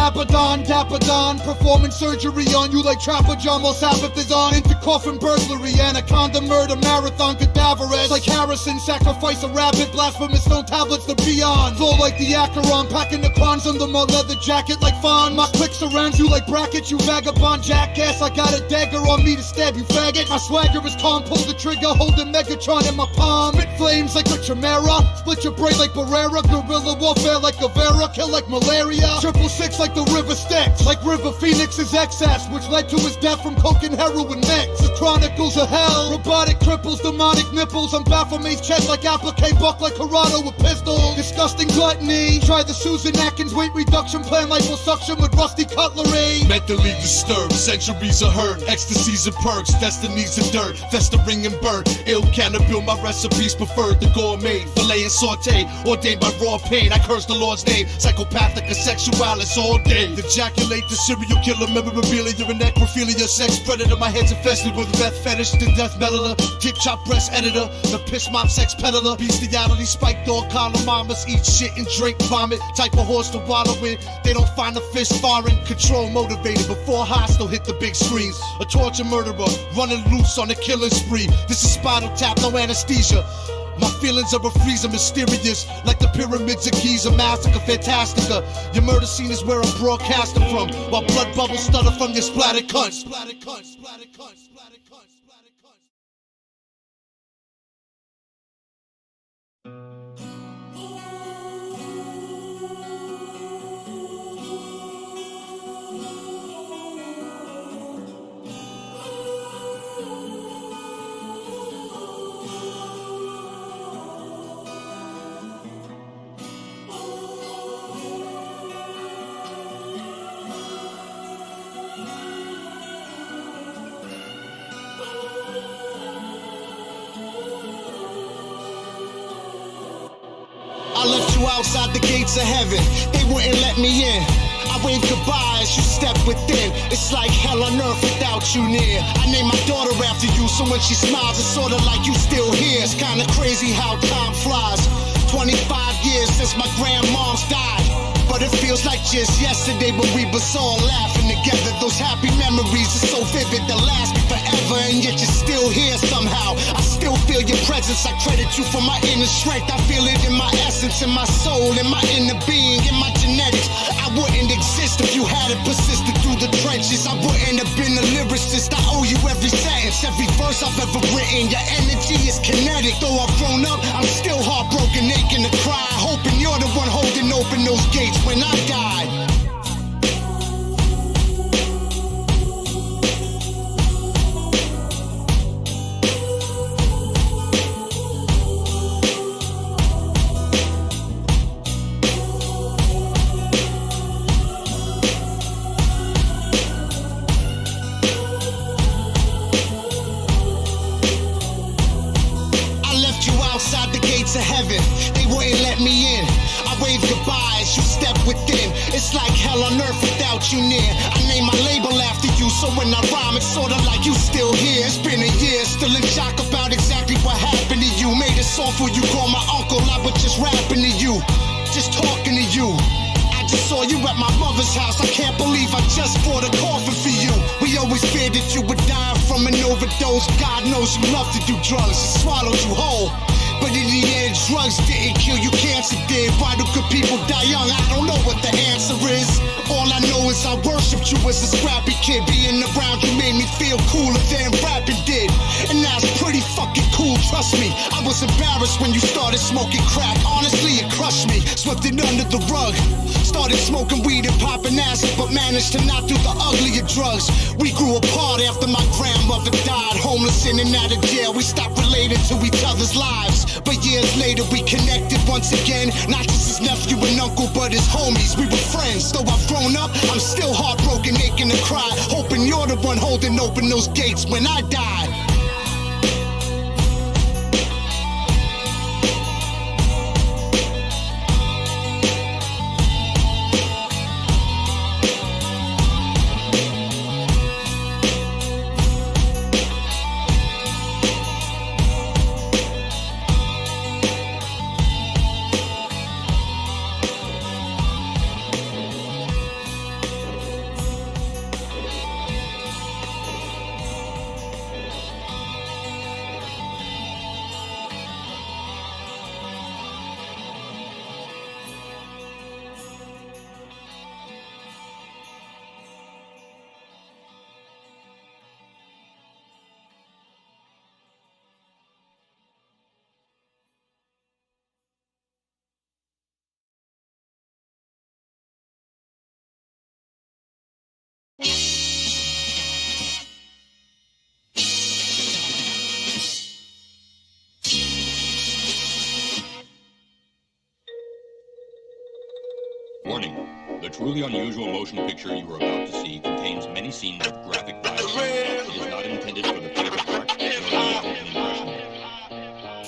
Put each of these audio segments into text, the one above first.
Abaddon, Dapadon, performing surgery on you like Trapper John while Sabbath is on. Into coffin burglary, anaconda murder, marathon cadaverous. Like Harrison, sacrifice a rabbit, blasphemous stone tablets to be on. Flow like the Acheron, packing the crons under my leather jacket like Fawn. My click surrounds you like brackets, you vagabond jackass. I got a dagger on me to stab you faggot. My swagger is calm, pull the trigger, holding Megatron in my palm. Spit flames like a chimera, split your brain like Barrera. Guerrilla warfare like Guevara, kill like malaria. 666 like the river Styx, like River Phoenix's excess, which led to his death from coke and heroin mix. The chronicles of hell, robotic cripples, demonic nipples. I'm Baphomet's chest like applique, buck like Corrado with pistols. Disgusting gluttony, try the Susan Atkins weight reduction plan, liposuction with rusty cutlery. Mentally disturbed, centuries of hurt, ecstasies and perks, destinies of dirt, festering and burnt. Ill cannibal, my recipes preferred, the gourmet, fillet and saute, ordained by raw pain. I curse the Lord's name, psychopathic and sexualis all day. Ejaculate the serial killer, memorabilia and necrophilia, sex predator. My head's infested with meth fetish, the death meddler, tip chop breast editor, the piss mom sex peddler, bestiality, spike dog, collar mamas, eat shit and drink vomit, type of horse to wallow in. They don't find the fish foreign, control motivated before hostile hit the big screens. A torture murderer, running loose on a killing spree. This is Spinal Tap, no anesthesia. My feelings are a freezer, mysterious, like the pyramids of Giza, massacre, fantastica. Your murder scene is where I'm broadcasting from, while blood bubbles stutter from your splattered cunts. Splattered cunts, splattered cunts, splattered cunts, splattered cunts. I left you outside the gates of heaven, they wouldn't let me in. I waved goodbye as you stepped within. It's like hell on earth without you near. I named my daughter after you, so when she smiles, it's sorta like you still here. It's kinda crazy how time flies. 25 years since my grandmom's died, but it feels like just yesterday when we was all laughing together. Those happy memories are so vivid, they'll last me forever, and yet you're still here somehow. I still feel your presence, I credit you for my inner strength. I feel it in my essence, in my soul, in my inner being, in my genetics. I wouldn't exist if you hadn't persisted through the trenches. I wouldn't have been a lyricist. I owe you every sentence, every verse I've ever written. Your energy is kinetic. Though I've grown up, I'm still heartbroken, aching to cry, hoping you're the one holding open those gates when I die. Outside the gates of heaven, they wouldn't let me in. I waved goodbye as you stepped within. It's like hell on earth without you near. I named my label after you, so when I rhyme, it's sorta like you still here. It's been a year, still in shock about exactly what happened to you. Made a song for you, call my uncle, I was just rapping to you, just talking to you. I just saw you at my mother's house, I can't believe I just bought a coffin for you. We always feared that you would die from an overdose. God knows you love to do drugs, it swallowed you whole. But in the end, drugs didn't kill you, cancer did. Why do good people die young? I don't know what the answer is. All I know is I worshipped you as a scrappy kid. Being around you made me feel cooler than rapping did. And that's pretty fucking cool, trust me. I was embarrassed when you started smoking crack. Honestly, it crushed me, swept it under the rug. Started smoking weed and popping acid, but managed to not do the uglier drugs. We grew apart after my grandmother died. Homeless in and out of jail, we stopped relating to each other's lives. But years later we connected once again. Not just his nephew and uncle, but his homies. We were friends. Though I've grown up, I'm still heartbroken, aching to cry, hoping you're the one holding open those gates when I die. truly unusual motion picture you are about to see contains many scenes of graphic violence. It is not intended for the faint of heart, nor is it an impression.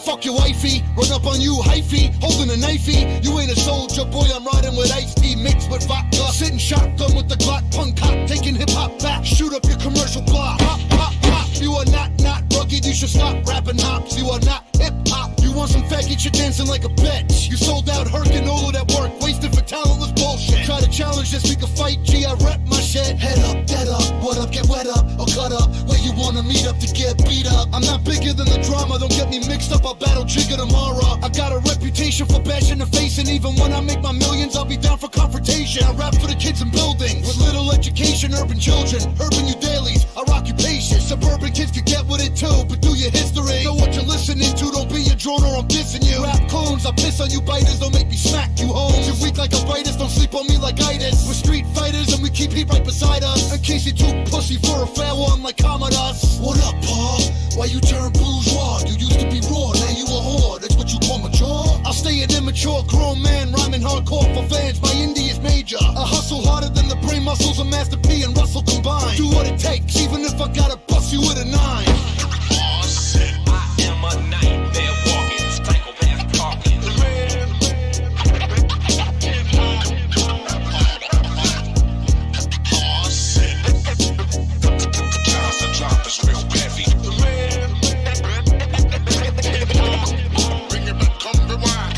Fuck your wifey, run up on you, hyphy, holding a knifey. You ain't a soldier, boy, I'm riding with iced tea mixed with vodka. Sitting shotgun with the Glock, punk cop, taking hip-hop back. Shoot up your commercial block. Pop, pop, pop. You are not rugged, you should stop rapping hops. You are not hip-hop. You want some faggot shit dancing like a bitch. You sold out Herc and all of that work, wasted for talentless bullshit. Try to challenge this, we can fight, G, I rep my shit. Head up, dead up, what up, get wet up, or cut up. Where you wanna meet up to get beat up. I'm not bigger than the drama, don't get me mixed up, I'll battle Jigga tomorrow. I got a reputation for bashing the face, and even when I make my millions, I'll be down for confrontation. I rap for the kids in buildings, with little education, urban children, urban you dailies, our occupation. Suburban kids can get with it too, but do your history. Know what you're listening to, don't be a drone or I'm dissing you. Rap clones, I piss on you biters, don't make me smack you home. You're weak like a virus, don't sleep on me like itis. We're street fighters and we keep heat right beside us. In case you're too pussy for a fair one like Commodus. What up, Paul? Why you turn bourgeois? You used to be raw, now you a whore. That's what you call mature? I'll stay an immature grown man, rhyming hardcore for fans. My indie is major. I hustle harder than the brain muscles of Master P and Russell combined. Do what it takes, even if I gotta bust you with a 9. Oh shit, I am a nightmare walking, psychopath talking. Oh shit, Johnson drop is real heavy. Bring it back, come rewind.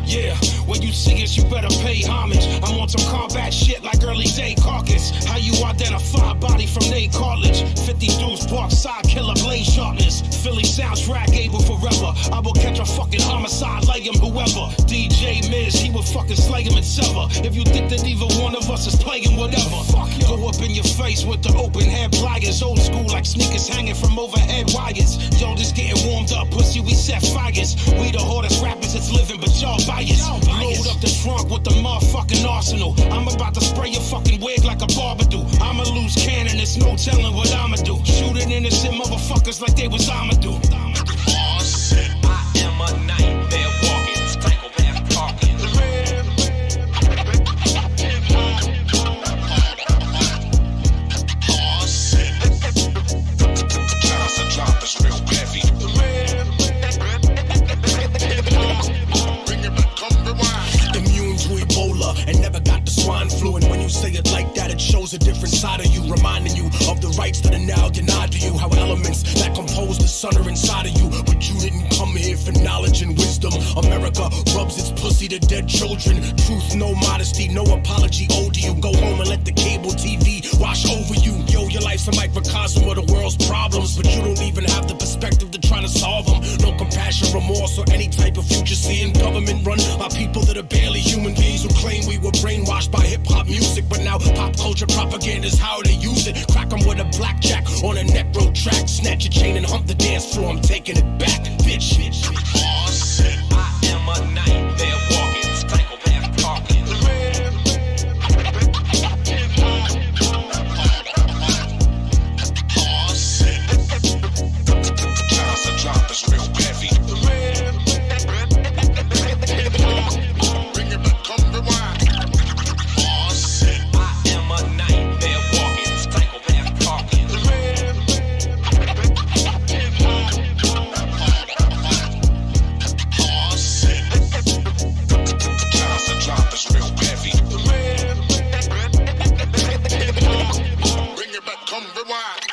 Yeah, when you see us, you better pay homage. I'm on some combat shit like early day caucus. How you identify body from Nate Cartilage? 50 dudes, park side, killer, blade sharpness. Philly soundtrack, able forever. I will catch a fucking homicide, lay him whoever. DJ Miz, he will fucking slay him and sever. If you think that either one of us is playing whatever, fuck you. Go up in your face with the open head pliers. Old school like sneakers hanging from overhead wires. Yo, just getting warmed up, pussy, we set fires. We the hardest rappers that's living, but y'all biased. Load up the trunk with the motherfucking arsenal. I'm about to spray your fucking wig like a barber do. I'm a loose cannon, there's no telling what I'ma do. Shooting innocent motherfuckers like they was Amadou. Oh shit, I am a nightmare walking, psychopath talking. Oh shit, Johnson drop is real heavy. Bring it back, come rewind. Immune to Ebola and never got the swine flu. And when you say it like that, it shows a different side of you, reminding you of the rights that are now denied to you. How elements that compose the sun are inside of you, but you didn't come here for knowledge and wisdom. America rubs its pussy to dead children. Truth, no modesty, no apology owed to you. Go home and let the cable TV wash over you. Yo, your life's a microcosm of the world's problems, but you don't even have the perspective to try to solve them. No compassion, remorse, or any type of future seeing. Government run by people that are barely human beings who claim we were brainwashed by hip-hop music, but now pop culture propaganda is how they use it. Crack them with a blackjack on a neck road track. Snatch a chain and hump the dance floor, I'm taking it back, bitch. Oh shit, I am a nightmare walking, psychopath talking. Oh shit, Johnson drop is real heavy. Bring it back, come rewind. Oh shit, I am a nightmare walking, psychopath talking. Oh shit, Johnson drop is real heavy. Bring it back, come rewind.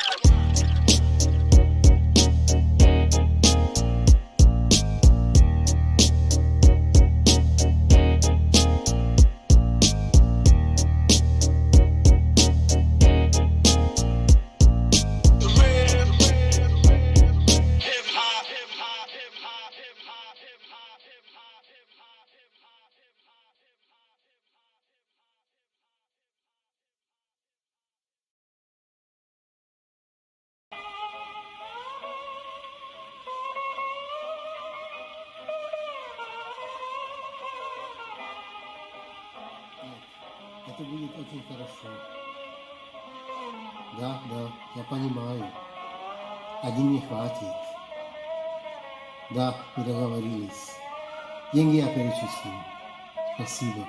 Это будет очень хорошо. Да, я понимаю. Один не хватит. Да, мы договорились. Деньги я перечислю. Спасибо.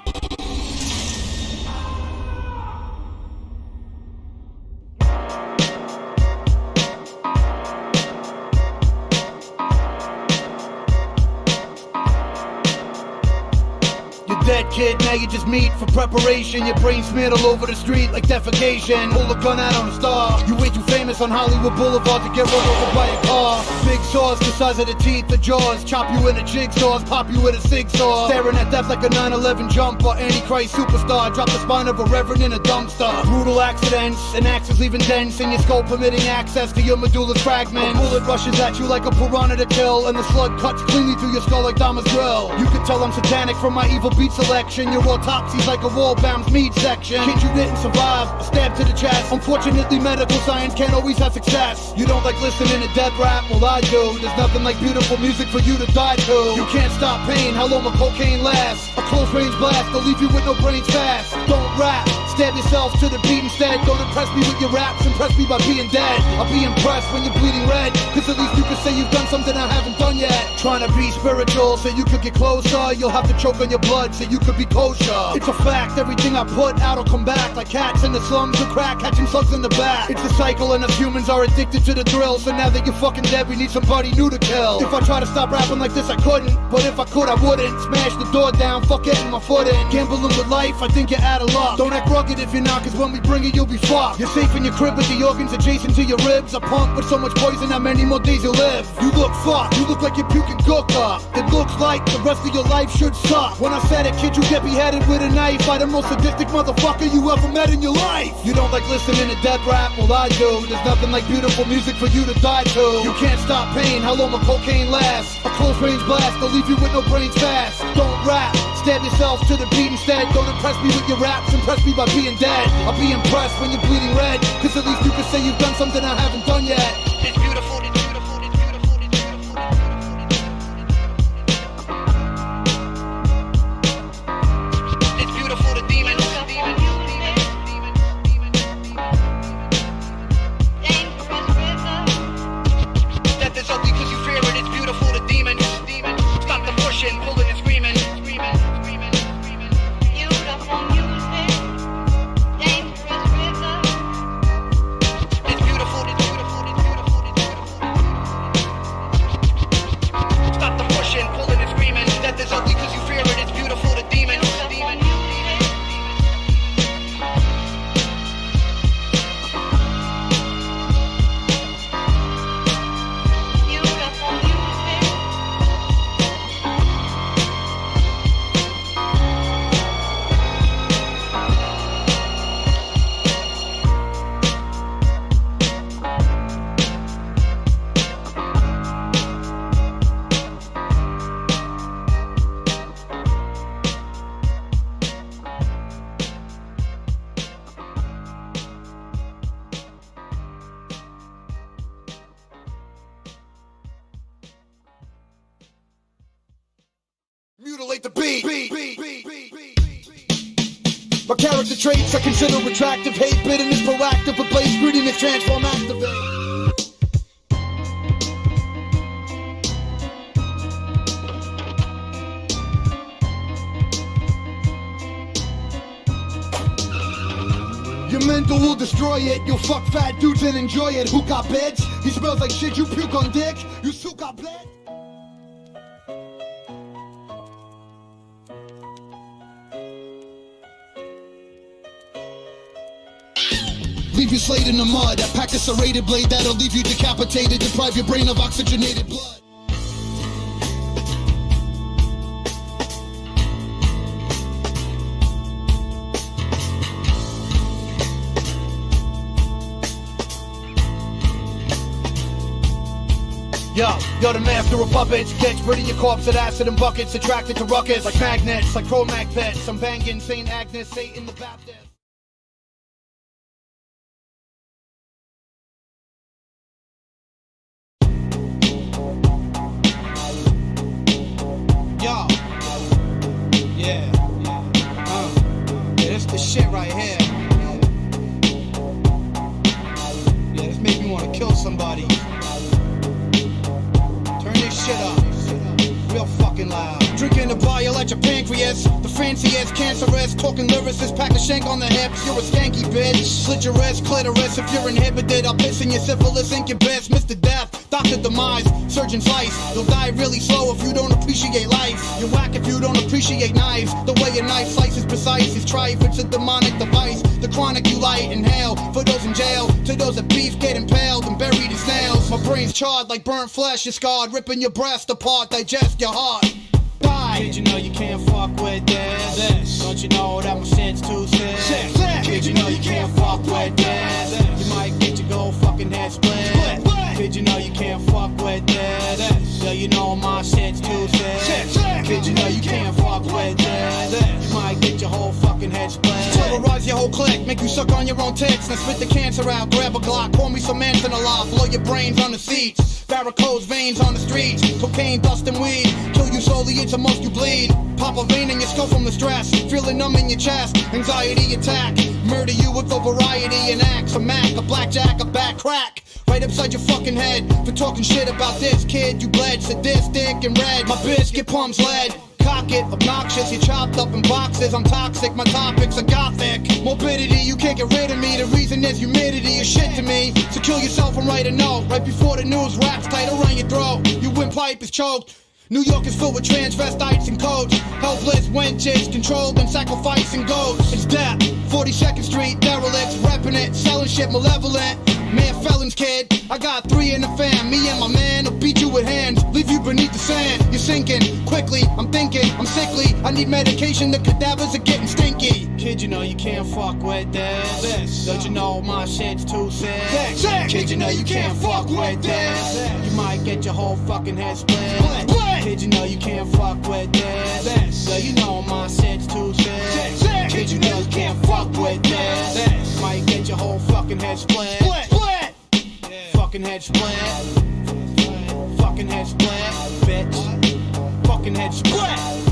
kid, now you just meet for preparation. Your brain smeared all over the street like defecation. Pull a gun out on a star. You way too famous on Hollywood Boulevard to get run over by a car. Big saws the size of the teeth, the jaws. Chop you into jigsaws, pop you with a zigzag. Staring at death like a 9/11 jumper. Antichrist superstar, drop the spine of a reverend in a dumpster. Brutal accidents, and axes leaving dents in your skull, permitting access to your medulla fragment. A bullet rushes at you like a piranha to kill, and the slug cuts cleanly through your skull like Dama's grill. You could tell I'm satanic from my evil beat selection. Your autopsy's like a wall-bound meat section. Kid, you didn't survive, a stab to the chest. Unfortunately, medical science can't always have success. You don't like listening to dead rap? Well, I do. There's nothing like beautiful music for you to die to. You can't stop pain, how long will cocaine last? A close-range blast, they'll leave you with no brains fast. Don't rap, stab yourself to the beat instead. Don't impress me with your raps, impress me by being dead. I'll be impressed when you're bleeding red, cause at least you can say you've done something I haven't done yet. Trying to be spiritual so you could get closer. You'll have to choke on your blood so you could be kosher. It's a fact, everything I put out will come back. Like cats in the slums who crack, catching slugs in the back. It's a cycle and us humans are addicted to the thrill. So now that you're fucking dead, we need somebody new to kill. If I try to stop rapping like this, I couldn't. But if I could, I wouldn't. Smash the door down, fuck getting my foot in. Gambling with life, I think you're out of luck. Don't act rugged if you're not, cause when we bring it, you'll be fucked. You're safe in your crib with the organs adjacent to your ribs. A punk with so much poison, how many more days you live? You look fucked, you look like you're puking gook up. It looks like the rest of your life should suck. When I said it, kid, you get beheaded with a knife by the most sadistic motherfucker you ever met in your life. You don't like listening to dead rap? Well, I do. There's nothing like beautiful music for you to die to. You can't stop pain, how long will cocaine last? A close-range blast, they'll leave you with no brains fast. Don't rap, stab yourself to the beat instead. Don't impress me with your raps, impress me by being dead. I'll be impressed when you're bleeding red, cause at least you can say you've done something I haven't done yet. It's beautiful, it's beautiful, it's beautiful, it's beautiful. It's beautiful, the demon. Death is ugly cause you fear it, it's beautiful, the demon. Stop the pushing, pulling and screaming. Beautiful music, dangerous rhythm. It's beautiful, it's beautiful, it's beautiful, it's beautiful. Stop the pushing, pulling and screaming. Death is ugly cause you fear it, it's beautiful, the demon. Mutilate the beat. My character traits I consider attractive. Hate, bitterness, proactive. Replace greediness, transform, activate. Your mental will destroy it. You'll fuck fat dudes and enjoy it. Who got bitch? He smells like shit. You puke on dick. You still got blood. Leave you slayed in the mud. I pack a serrated blade that'll leave you decapitated. Deprive your brain of oxygenated blood. Yo, the master of puppets. Gets rid of your corpse with acid and buckets. Attracted to ruckus like magnets, like Cro-Mac pets. I'm banging St. Agnes, Satan the Baptist. Yeah, this the shit right here. Yeah, this makes me want to kill somebody. Turn this shit up, real fucking loud. Drinking a bile at your pancreas. The fanciest, cancerous, talking lyricist, pack a shank on the hips. You're a skanky bitch. Slit your wrist, clitoris. If you're inhibited, I'll piss in your syphilis, incubus, Mr. Death, Dr. Demise, Surgeon Slice. You'll die really slow if you don't appreciate life. You're whack if you don't appreciate knives. The way a knife slices precise is trife. It's a demonic device. The chronic you light, inhale. For those in jail, to those that beef get impaled and buried in snails. My brain's charred like burnt flesh. You're scarred, ripping your breast apart, digest your heart. Kid, you know you can't fuck with this. Don't you know that my shit's too sick? Kid, you know you can't fuck with this. You might get your gold fucking head split. Kid, you know you can't fuck with this. Yeah, you know my shit's too sick. Kid, you know you can't fuck with this. You might get your whole fucking head split. Terrorize your whole clique, make you suck on your own tits. Now spit the cancer out, grab a Glock, pour me some Antonov, blow your brains on the seats. Varicose veins on the streets, cocaine, dust and weed. Kill you slowly, it's a most you bleed. Pop a vein in your skull from the stress, feeling numb in your chest. Anxiety attack, murder you with a variety and acts. A Mac, a blackjack, a back crack. Right upside your fucking head for talking shit about this kid. You bled, sadistic and red. My biscuit pumps lead. Cock it, obnoxious, you're chopped up in boxes. I'm toxic, my topics are gothic. Morbidity, you can't get rid of me. The reason is humidity is shit to me. So kill yourself and write a note right before the news raps tight around your throat. Your windpipe is choked. New York is filled with transvestites and codes. Helpless wenches, controlled and sacrificing goats. It's death, 42nd Street, derelicts, repping it, selling shit malevolent. Man, felons, kid, I got 3 in the fam. Me and my man will beat you with hands, leave you beneath the sand. You're sinking, quickly, I'm thinking, I'm sickly. I need medication, the cadavers are getting stinky. Kid, you know you can't fuck with this. Don't you know my shit's too sick? Kid, you know you can't fuck with this. You might get your whole fucking head split. Kid, you know you can't fuck with this. Yeah, you know my shit's too sick. Kid, you know you can't fuck with this. Might get your whole fucking head split. Fucking head split. Fucking head split, bitch. Fucking head split.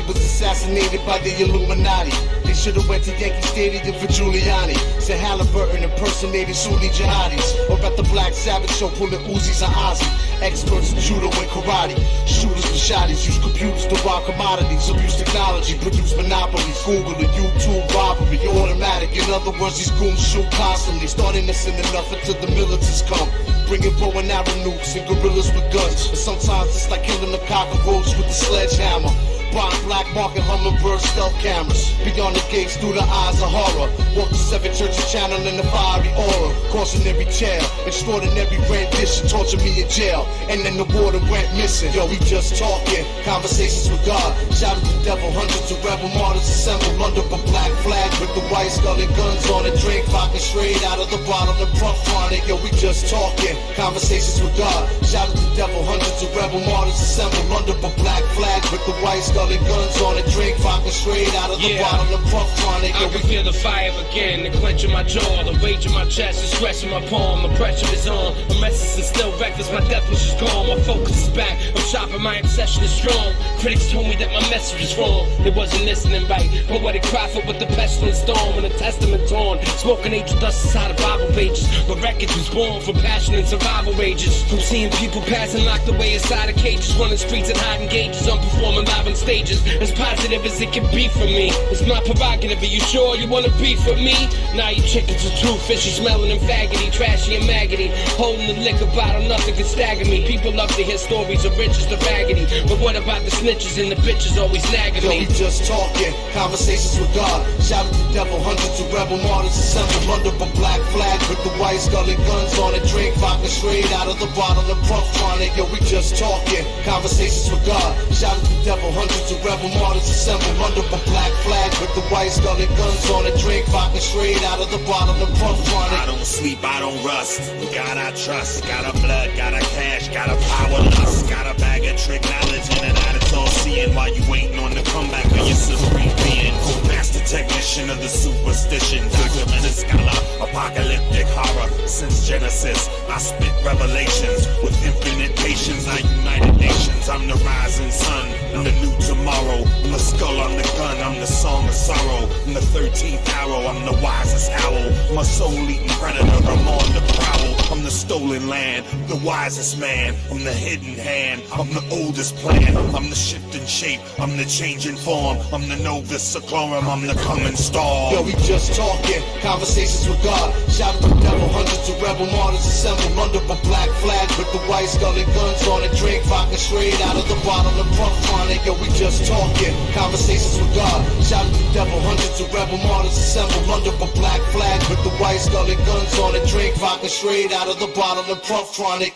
Assassinated by the Illuminati. They should've went to Yankee Stadium for Giuliani. Said Halliburton impersonated Sunni jihadis. Or at the Black Sabbath show pulling Uzis and Ozzy. Experts in judo and karate. Shooters with shotties. Use computers to rob commodities. Abuse technology. Produce monopolies. Google and YouTube robbery. Automatic. In other words, these goons shoot constantly. Starting innocent enough until the militants come. Bringing bow and arrow nukes and gorillas with guns. But sometimes it's like killing a cockroach with a sledgehammer. Bomb black market hummingbird stealth cameras. Beyond the gates through the eyes of horror. Walk the 7 churches channeling the fiery aura. Cautionary tale, extraordinary rendition. Torture me in jail, and then the warden went missing. Yo, we just talking, conversations with God. Shout at the devil, hundreds of rebel martyrs assembled under a black flag with the white skull and guns on it. Drink vodka straight out of the bottle and puff on it. Yo, we just talking, conversations with God. Shout at the devil, hundreds of rebel martyrs assembled under a black flag with the white skull and guns on it. Drink vodka straight out of the bottle and puff on it. I can feel the fire again, the clench in my jaw, the rage in my chest, the stress in my palm, the pressure is on. My message is still reckless, my death wish is gone. My focus is back, I'm sharp and my obsession is strong. Critics told me that my message was wrong, they wasn't listening right. But what they cry for with the pestilence storm and the testament torn. Smoking angel dust inside the Bible pages. My record was born from passion and survival rages. From seeing people passing locked away inside of cages, running streets and hiding gauges. I'm performing live on stage. pages. As positive as it can be for me. It's my prerogative, are you sure you wanna be for me? Nah, you chickens are true fishy, smelling and faggoty, trashy and maggoty. Holding the liquor bottle, nothing can stagger me. People love to hear stories of riches to raggedy. But what about the snitches and the bitches always nagging Yo, me? we just talking, conversations with God. Shout at the devil, hundreds of rebel martyrs assembled under a black flag with the white skull and guns on it. Drink vodka straight out of the bottle and puff chronic. Yo, we just talking, conversations with God. Shout at the devil, hundreds of rebel martyrs assembled under a black flag with the white skull and guns on it. Drink vodka straight out of the bottle and puff chronic. I don't sleep, I don't rust. God I trust. Got a blood, got a cash, got a power lust. Got a bag of trick knowledge and an eye that's all seeing while you waiting on the comeback of your supreme being. Master technician of the superstition, documented scholar, apocalyptic horror. Since Genesis, I spit revelations with infinite patience. I United Nations, I'm the rising sun, I'm the new tomorrow. I'm the skull, I'm the gun, I'm the song of sorrow. I'm the 13th arrow, I'm the wisest owl. I'm a soul-eating predator, I'm on the prowl. I'm the stolen land, the wisest man. I'm the hidden hand, I'm the oldest plan. I'm the shifting shape, I'm the changing form. I'm the Novus Seclorum, I'm the coming storm. Yo, we just talking, conversations with God. Shout at the devil, hundreds of rebel martyrs assembled under a black flag with the white skull and guns on it. Drink vodka straight out of the bottle and puff chronic. Yo, we just talking, conversations with God. Shout at the devil, hundreds of rebel martyrs assembled under a black flag with the white skull and guns on it. Drink vodka straight out of the bottle and puff chronic.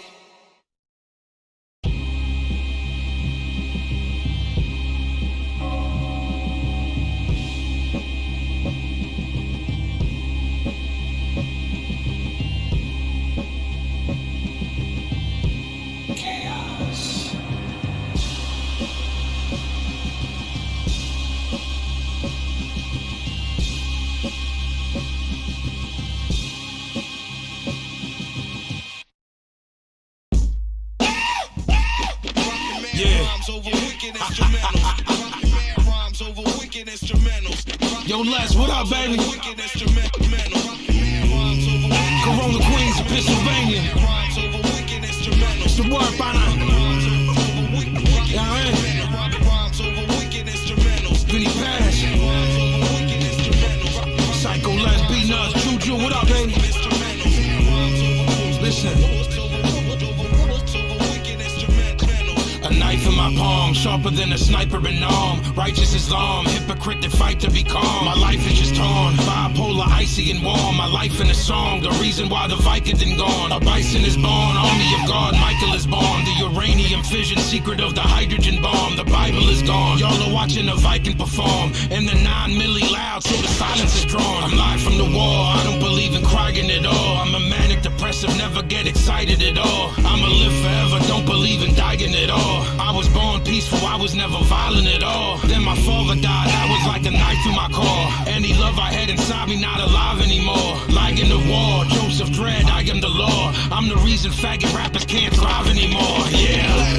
Yo, Les, what up, baby? Corona, Queens, Pennsylvania. It's the word, Bana. Yeah, man. Vinny Pass. Psycho, Les, B-Nuts, Juju, what up, baby? Listen. A knife in my palm, sharper than a sniper in arm. Righteous Islam, hypocrite that fight to be calm. My life is just torn, bipolar, icy and warm. My life in a song, the reason why the Vicodin gone. A bison is born, army of God, Michael is born. The uranium fission, secret of the hydrogen bomb. The Bible is gone, y'all are watching a Viking perform. And the 9 milli loud, so the silence is drawn. I'm live from the war, I don't believe in crying at all. I'm a manic depressive, never get excited at all. I'ma live forever, don't believe in dying at all. I was born peaceful, I was never violent at all. Then my father died, that was like a knife through my core. Any love I had inside me, not alive anymore. Like in the war, Joseph Dredd, I am the law. I'm the reason faggot rappers can't thrive anymore, yeah.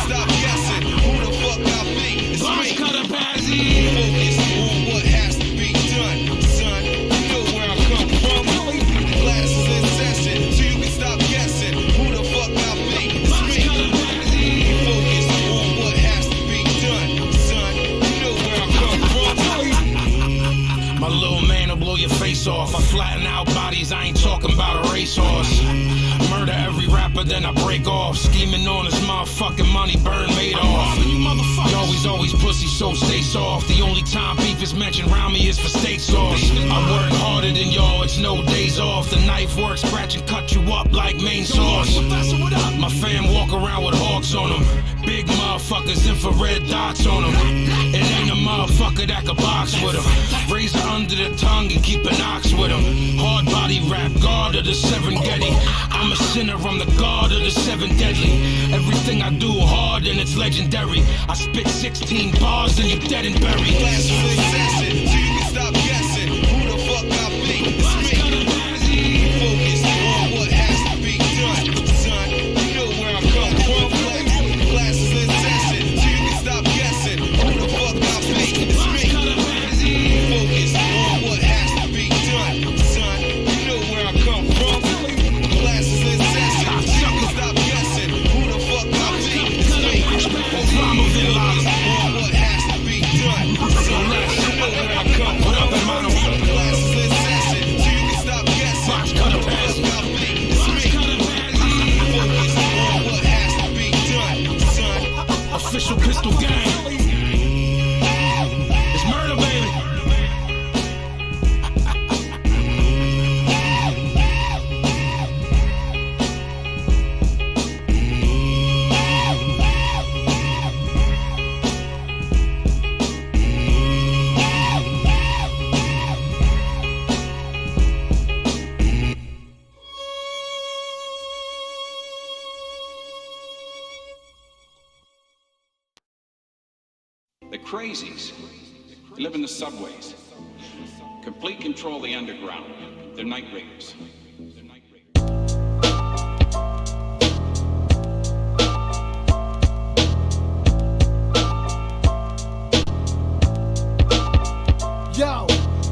Stop guessing, who the fuck I be? It's Boss me. Cutter Bazzy. Focus on what has to be done, son. You know where I come from. Classes in session, so you can stop guessing who the fuck I be. It's Boss Cutter me. Bazzy. Focus on what has to be done, son. You know where I come from. My little man will blow your face off. I flatten out bodies, I ain't talking about a racehorse. Murder every rapper, then I break off. Scheming on this motherfucking money, burn made off. You motherfuckers. Always pussy, so stay soft. The only time beef is mentioned around me is for steak sauce. I work harder than y'all, it's no days off. The knife works, scratch and cut you up like main sauce. My fam walk around with hawks on them. Big motherfuckers, infrared dots on them. It ain't a motherfucker that could box with them. Razor under the tongue and keep an ox with them. Hard body rap, guard of the seven Getty. I'm a sinner, I'm the god of the seven deadly. Everything I do hard and it's legendary. I spit 16 bars and you're dead and buried. Classes in session, so you can stop guessing who the fuck I be. It's me. Focus on what has to be done, son. You know where I come from. Classes in session, so you can stop guessing who the fuck I be. It's me. Focus on what has to be done, son. You know where I come from. Classes in session, so you can stop guessing who the fuck I be. It's me. Osama bin Laden. official pistol gang. It's murder, baby. The crazies, they live in the subways. Complete control of the underground. They're night raiders. Yo,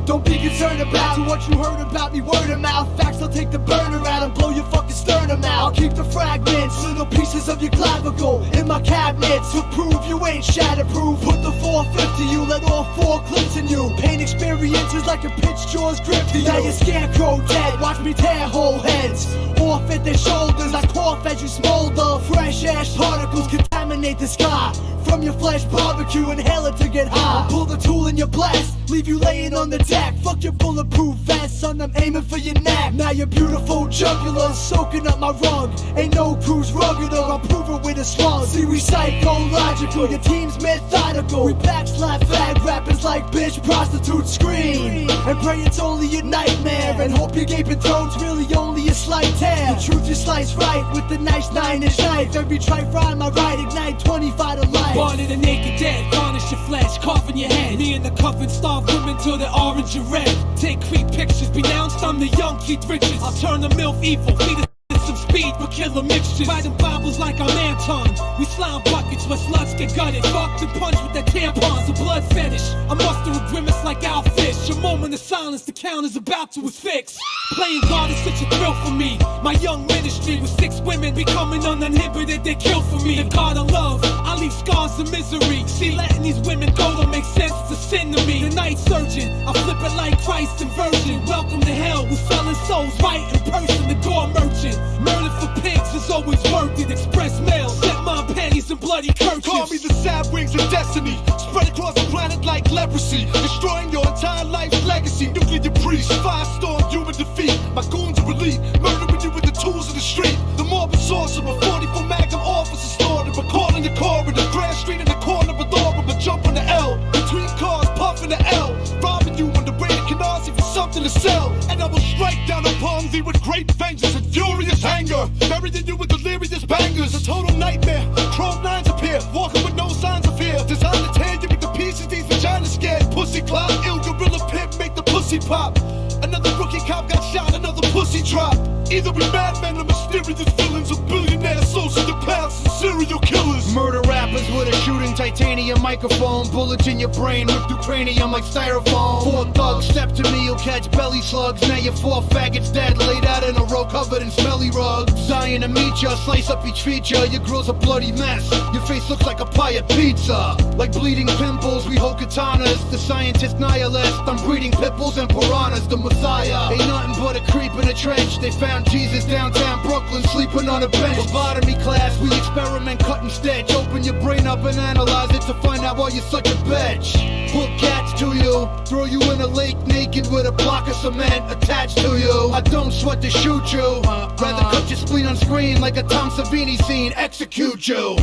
don't be concerned about what you heard about me, word of mouth. Facts, I'll take the burner out and blow your fucking sternum out. I'll keep the fragments, little pieces of your clavicle in my cabinets to prove you ain't shatterproof. Put the 450, you let all 4 clips in you. Pain experiences like a pitch jaws grip to you. Now you're scarecrow dead, watch me tear whole heads off at their shoulders. I cough as you smolder. Fresh ash particles contaminate the sky. From your flesh barbecue, inhale it to get high. Pull the tool in your blast, leave you laying on the deck. Fuck your bulletproof vest, son, I'm aiming for your neck. Now your beautiful jugular soaking up my rug. Ain't no cruise rugged, or I'll prove it with a slug. See, we psychological, your team's methodical. We backslap fag rappers like bitch prostitutes scream and pray it's only a nightmare, and hope your gaping throat's really only a slight tear. The truth you slice right with the nice 9-inch knife. Every tripe rhyme I write ignite 25 to life. Born in the naked dead, garnish your flesh, coffin your head. Me and the coffin starve women till they're orange and red. Take creep pictures, be announced I'm the young Keith Richards. I'll turn the MILF evil, feed it some speed, but kill the mixtures. Writing Bibles like I'm Anton. We slime buckets where sluts get gutted. Fucked and punched with their tampons, a blood fetish. I muster a grimace like Al Fish. A moment of silence, the count is about to affix. Playing God is such a thrill for me. My young ministry with 6 women becoming uninhibited, they kill for me. The God of love, I leave scars of misery. See, letting these women go don't make sense, it's a sin to me. The night surgeon, I flip it like Christ and Virgin. Welcome to hell, we're selling souls right in person. The door merchant, murder for pigs is always worth it. Express mail, set my panties in bloody kerchiefs. Call me the sad wings of destiny. Spread across the planet like leprosy. Destroying your entire life's legacy. Nuclear priest, firestorm, human defeat. My goons are elite, murdering you with the tools of the street. The morbid source of a 44 Magnum officer stored. But calling the corridor, Grand Street in the corner with Laura. But jump on the L, between cars, puffing the L. Robbing you on the way to Canarsie for something to sell. And I will strike down upon thee with great vengeance and furious anger. Burying you with delirious bangers. A total nightmare, chrome 9s appear. Walking with no signs of fear. Designed to tear you with the pieces these vaginas scared. Pussy clock, ill gorilla pimp, make the pussy pop. Another rookie cop got shot, another pussy drop. Either we madmen or mysterious villains, or billionaires, sociopaths, and serial killers. Murder rappers with a shooting titanium microphone. Bullets in your brain, ripped through cranium like styrofoam. 4 thugs step to me, you'll catch belly slugs. Now you're 4 faggots dead, laid out in a row covered in smelly rugs. Dying to meet ya, slice up each feature. Your grill's a bloody mess, your face looks like a pie of pizza. Like bleeding pimples, we hold katanas. The scientist nihilist, I'm breeding pit bulls and piranhas. The Messiah ain't nothing but a creep in a trench. They found Jesus downtown Brooklyn, sleeping on a bench. Lobotomy class, we experiment, cut and stitch. Open your brain up and analyze it to find out why you're such a bitch. Hook cats to you, throw you in a lake naked with a block of cement attached to you. I don't sweat to shoot you, rather cut your spleen on screen like a Tom Savini scene, execute you.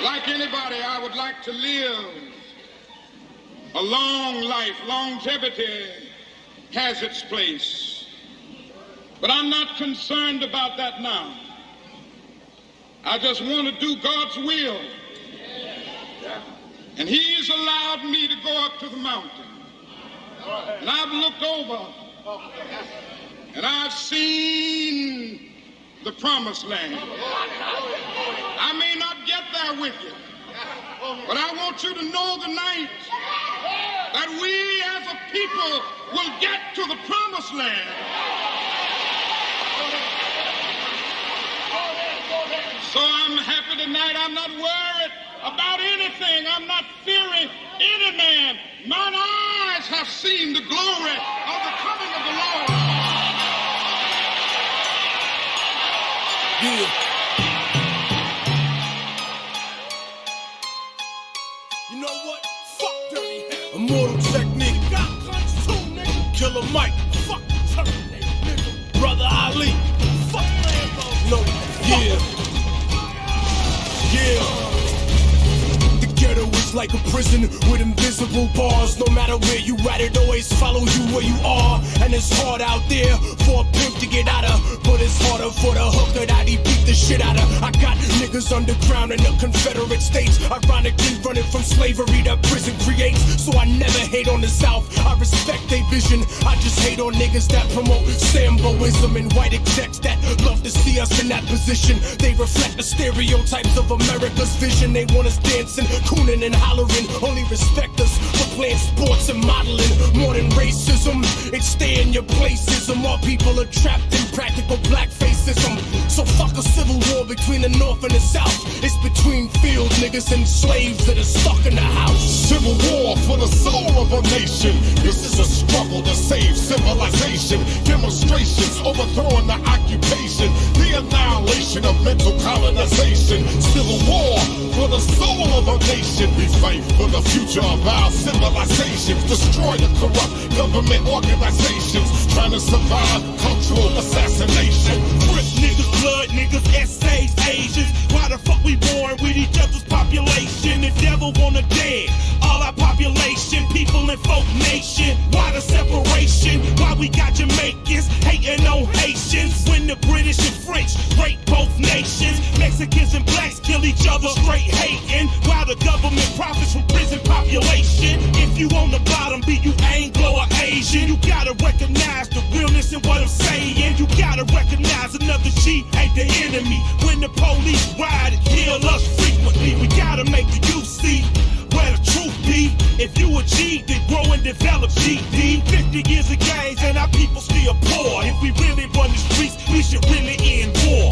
Like anybody, I would like to live a long life. Longevity has its place. But I'm not concerned about that now. I just want to do God's will. And He's allowed me to go up to the mountain. And I've looked over and I've seen the promised land. I may not get there with you, but I want you to know tonight that we as a people will get to the promised land. So I'm happy tonight. I'm not worried about anything. I'm not fearing any man. Mine eyes have seen the glory of the coming of the Lord. Yeah. You know what? Fuck dirty hell. Immortal technique. Got guns too, nigga. Killer Mike. Fuck Terminator, nigga. Brother Ali. Fuck Rambo. No. Yeah. Yeah. The ghetto is like a prison with invisible bars. No matter where you at, it always follows you where you are. And it's hard out there for a pimp to get out of, but it's harder for the hooker that he beat the shit out of. I got niggas underground in the Confederate States, ironically running from slavery that prison creates. So I never hate on the South, I respect their vision. I just hate on niggas that promote Samboism and white execs that love to see us in that position. They reflect the stereotypes of America's vision. They want us dancing, cooning and hollering, only respect us for playing sports and modeling. More than racism, it's stay in your placism. All people are trapped in practical blackfacism. So fuck a civil war between the North and the South. It's between field niggas and slaves that are stuck in the house. Civil war for the soul of a nation. This is a struggle to save civilization. Demonstrations overthrowing the occupation. The annihilation of mental colonization. Civil war for the soul of a nation. We fight for the future of our civilization. Destroy the corrupt government organizations. Trying to survive cultural assassination. Rip niggas, blood niggas, essays, Asians. Why the fuck we born with each other's population? The devil wanna dead all our population, people in folk nation. Why the separation? Why we got Jamaicans hating on Haitians when the British and French rape both nations? Mexicans and blacks kill each other straight hating, while the government profits from prison population. If you on the bottom, be you Anglo or Asian, you gotta recognize the realness in what I'm saying. You gotta recognize another G ain't the enemy. When the police ride and kill us frequently, we gotta make the youth see where the truth be. If you a G, then grow and develop GD. 50 years of gains and our people still poor. If we really run the streets, we should really end war.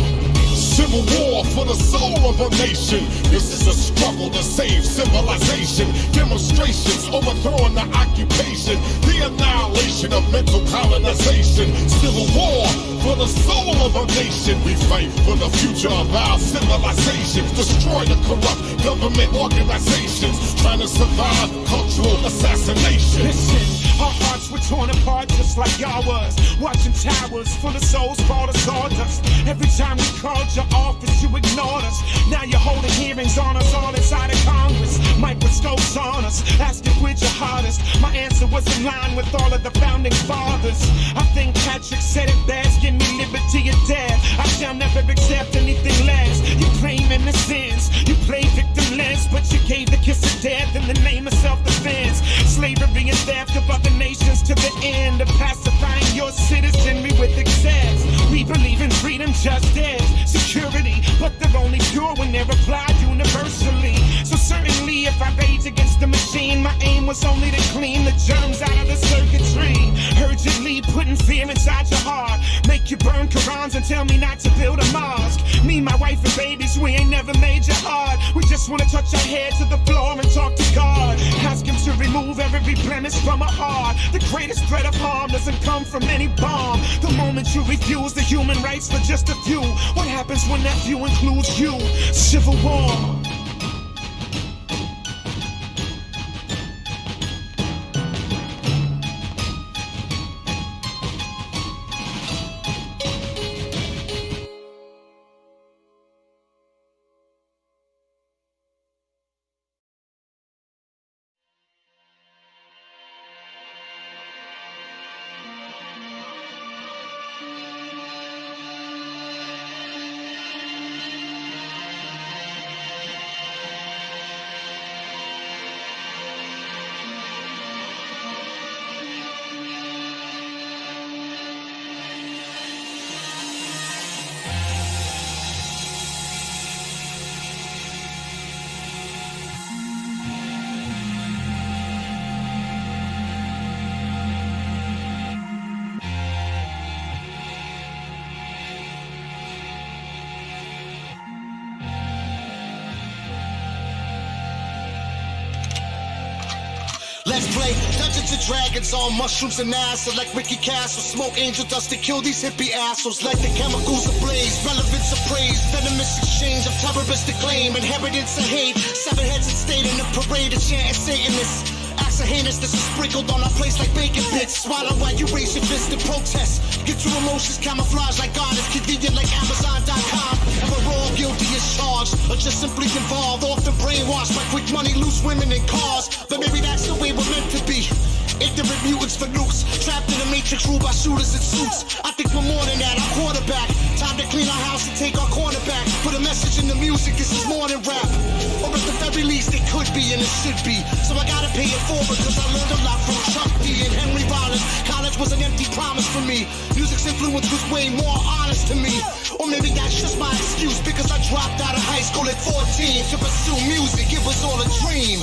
Civil war for the soul of a nation. This is a struggle to save civilization. Demonstrations overthrowing the occupation. The annihilation of mental colonization. Civil war for the soul of a nation. We fight for the future of our civilization. Destroy the corrupt government organizations. Trying to survive cultural assassination. Listen, our hearts were torn apart just like y'all was. Watching towers full of souls fall to sawdust. Every time we called your office, you ignored us. Now you're holding hearings on us all inside of Congress. Microscopes on us, asking which your hardest. My answer was in line with all of the founding fathers. I think Patrick said it best, give me liberty or death. I shall never accept anything less. You claim innocence, you play victimless, but you gave the kiss of death in the name of self-defense. Slavery and theft of other nations to the end of pacifying your citizenry with excess. We believe in freedom, justice, security, but they're only pure when they're applied universally. So certainly if I rage against the machine, my aim was only to clean the germs out of the circuitry. Urgently putting fear inside your heart, make you burn Qurans and tell me not to build a mosque. Me, my wife and babies, we ain't never made you hard. We just wanna touch our head to the floor and talk to God. Ask him to remove every blemish from our heart. The greatest threat of harm doesn't come from any bomb. The moment you refuse the human rights for just a few, what happens when that few includes you? Civil war. Let's play Dungeons and Dragons on mushrooms and acid like Ricky Castle. Smoke angel dust to kill these hippie assholes. Let the chemicals ablaze, relevance of praise, venomous exchange of terroristic claim, inheritance of hate. 7 heads that stayed in the parade of chanting Satanists. Acts of heinousness are sprinkled on our place like bacon bits. Swallow while you raise your fist and protest. Get your emotions camouflaged like God is convenient like Amazon.com. And we're all guilty as charged, or just simply involved. Often brainwashed by quick money, loose women and cars. But maybe that's the way we're meant to be. Ignorant mutants for nukes, trapped in a matrix ruled by shooters in suits. I think we're more than that, I'm quarterback. Time to clean our house and take our corner back. Put a message in the music, this is more than rap. Or at the very least it could be and it should be. So I gotta pay it forward cause I learned a lot from Chuck D and Henry Rollins. College was an empty promise for me. Music's influence was way more honest to me. Or maybe that's just my excuse because I dropped out of high school at 14 to pursue music, it was all a dream.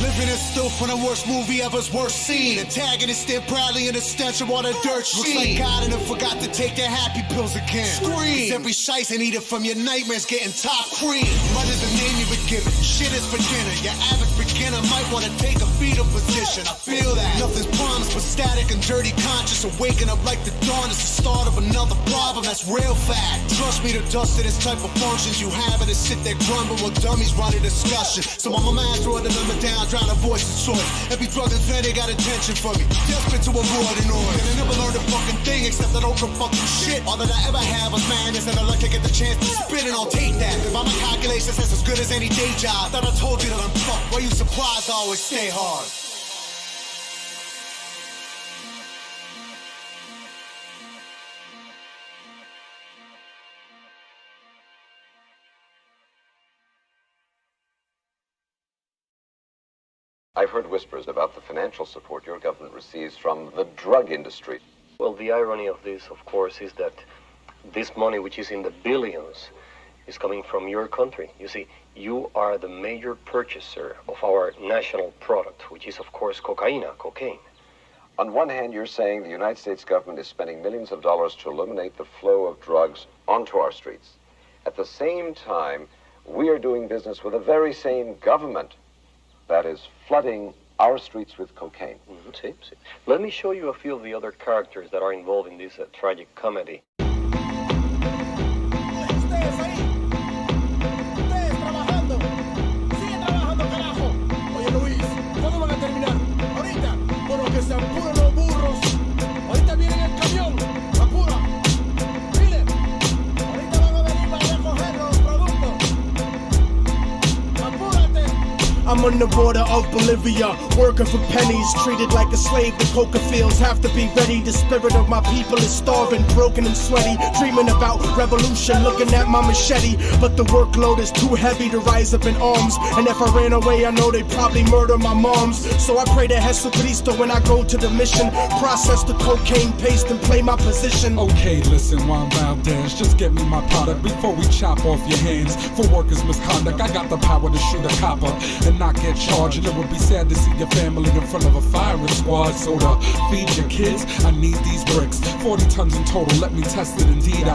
Living is still from the worst movie ever's worst scene. Antagonist stand proudly in the stench of all the dirt sheen. Looks like God and them forgot to take their happy pills again. Scream! Every shice and eat it from your nightmares getting top cream. What is the name you been given? Shit is beginner. Your average beginner might want to take a fetal position. I feel that. Nothing's promised but static and dirty conscious. And waking up like the dawn is the start of another problem. That's real fact. Trust me, the dust of this type of functions you have it to sit there grumbling while dummies run a discussion. So I'm a man throwing the number down, trying to voice the choice. Every drug invented got attention from me. Desperate to avoid the noise. And I never learned a fucking thing except I don't give fucking shit. All that I ever have was madness and I like to get the chance to spit and I'll take that. By my calculations, that's as good as any day job. Thought I told you that I'm fucked. Why you surprised I always stay hard? I've heard whispers about the financial support your government receives from the drug industry. Well, the irony of this, of course, is that this money, which is in the billions, is coming from your country. You see, you are the major purchaser of our national product, which is, of course, cocaine. On one hand, you're saying the United States government is spending millions of dollars to eliminate the flow of drugs onto our streets. At the same time, we are doing business with the very same government that is flooding our streets with cocaine. See. Let me show you a few of the other characters that are involved in this tragic comedy. I'm on the border of Bolivia, working for pennies, treated like a slave. The coca fields have to be ready. The spirit of my people is starving, broken and sweaty, dreaming about revolution, looking at my machete. But the workload is too heavy to rise up in arms, and if I ran away, I know they'd probably murder my moms. So I pray to Jesucristo when I go to the mission, process the cocaine paste and play my position. Okay, listen, Juan Valdez, just get me my product before we chop off your hands for workers' misconduct. I got the power to shoot a cop up and not get charged, and it would be sad to see your family in front of a firing squad. So to feed your kids, I need these bricks, 40 tons in total, let me test it. Indeed,